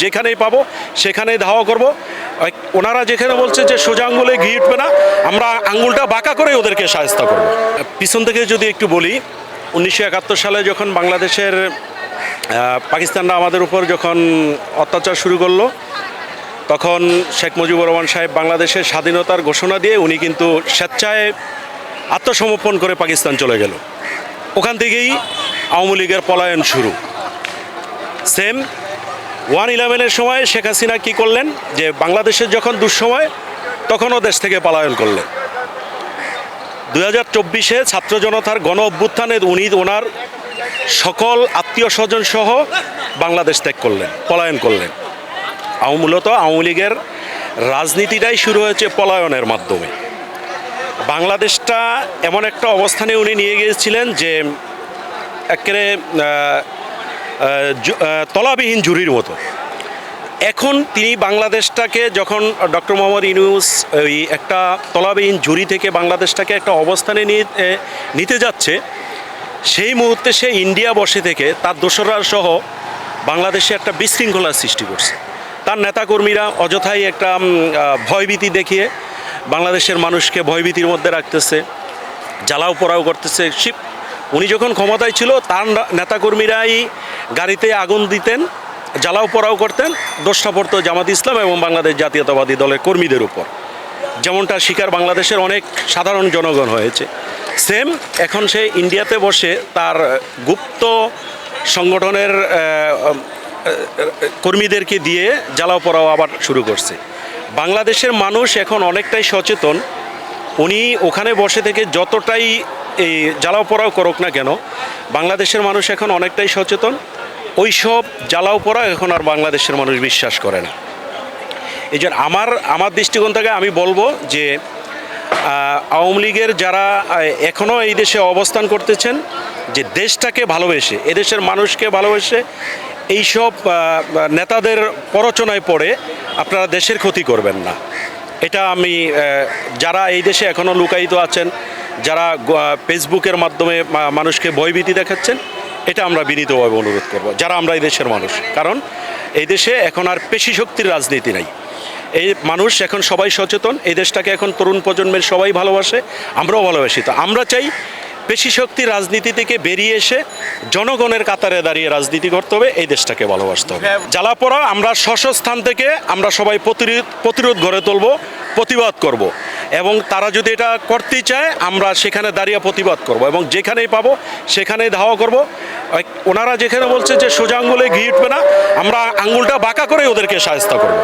যেখানেই পাবো সেখানেই ধাওয়া করব। ওনারা যেখানে বলছে যে সোজা আঙ্গুলে ঘি উঠবে না, আমরা আঙ্গুলটা বাঁকা করে ওদেরকে শায়েস্তা করব। পিছন থেকে যদি একটু বলি, 1971 সালে যখন বাংলাদেশের পাকিস্তানরা আমাদের উপর যখন অত্যাচার শুরু করলো, তখন শেখ মুজিবুর রহমান সাহেব বাংলাদেশের স্বাধীনতার ঘোষণা দিয়ে উনি কিন্তু স্বেচ্ছায় আত্মসমর্পণ করে পাকিস্তান চলে গেল। ওখান থেকেই আওয়ামী লীগের পলায়ন শুরু। সেম 1/11-এর সময় শেখ হাসিনা কী করলেন, যে বাংলাদেশের যখন দুঃসময় তখনও দেশ থেকে পলায়ন করলেন। 2024-এ ছাত্র জনতার গণ অভ্যুত্থানে উনি ওনার সকল আত্মীয় স্বজন সহ বাংলাদেশ ত্যাগ করলেন, পলায়ন করলেন। মূলত আওয়ামী লীগের রাজনীতিটাই শুরু হয়েছে পলায়নের মাধ্যমে। বাংলাদেশটা এমন একটা অবস্থানে উনি নিয়ে গিয়েছিলেন যে একেবারে তলাবিহীন ঝুড়ির মতো। এখন তিনি বাংলাদেশটাকে যখন ডক্টর মোহাম্মদ ইউনূস ওই একটা তলাবিহীন ঝুড়ি থেকে বাংলাদেশটাকে একটা অবস্থানে নিতে যাচ্ছে, সেই মুহূর্তে সে ইন্ডিয়া বসে থেকে তার দোসররা সহ বাংলাদেশে একটা বিশৃঙ্খলার সৃষ্টি করছে। তার নেতাকর্মীরা অযথাই একটা ভয়ভীতি দেখিয়ে বাংলাদেশের মানুষকে ভয়ভীতির মধ্যে রাখতেছে, জ্বালাও পোড়াও করতেছে। উনি যখন ক্ষমতায় ছিল তার নেতাকর্মীরাই গাড়িতে আগুন দিতেন, জ্বালাও পোড়াও করতেন, দোষটা পড়তো জামাত ইসলাম এবং বাংলাদেশ জাতীয়তাবাদী দলের কর্মীদের উপর, যেমনটা শিকার বাংলাদেশের অনেক সাধারণ জনগণ হয়েছে। সেম এখন সে ইন্ডিয়াতে বসে তার গুপ্ত সংগঠনের কর্মীদেরকে দিয়ে জ্বালাও পোড়াও আবার শুরু করছে। বাংলাদেশের মানুষ এখন অনেকটাই সচেতন। উনি ওখানে বসে থেকে যতটাই এই জ্বালাও পোড়াও করুক না কেন, বাংলাদেশের মানুষ এখন অনেকটাই সচেতন। ওই সব জ্বালাও পোড়া এখন আর বাংলাদেশের মানুষ বিশ্বাস করে না। এই জন্য আমার দৃষ্টিকোণ থেকে আমি বলবো যে আওয়ামী লীগের যারা এখনও এই দেশে অবস্থান করতেছেন, যে দেশটাকে ভালোবেসে, এদেশের মানুষকে ভালোবেসে এইসব নেতাদের প্ররোচনায় পড়ে আপনারা দেশের ক্ষতি করবেন না। এটা আমি যারা এই দেশে এখনও লুকায়িত আছেন, যারা ফেসবুকের মাধ্যমে মানুষকে ভয়ভীতি দেখাচ্ছেন, এটা আমরা বিনীতভাবে অনুরোধ করব, যারা আমরা এই দেশের মানুষ। কারণ এই দেশে এখন আর পেশি শক্তির রাজনীতি নাই। এই মানুষ এখন সবাই সচেতন, এই দেশটাকে এখন তরুণ প্রজন্মের সবাই ভালোবাসে, আমরাও ভালোবাসি। তো আমরা চাই পেশি শক্তির রাজনীতি থেকে বেরিয়ে এসে জনগণের কাতারে দাঁড়িয়ে রাজনীতি করতে হবে, এই দেশটাকে ভালোবাসতে হবে। জ্বালাপোড়া আমরা স্থান থেকে আমরা সবাই প্রতিরোধ গড়ে তুলব, প্রতিবাদ করব, এবং তারা যদি এটা করতেই চায় আমরা সেখানে দাঁড়িয়ে প্রতিবাদ করব, এবং যেখানেই পাবো সেখানেই ধাওয়া করব। ওনারা যেখানে বলছে যে সোজা আঙ্গুলে ঘি উঠবে না, আমরা আঙ্গুলটা বাঁকা করে ওদেরকে শায়েস্তা করব।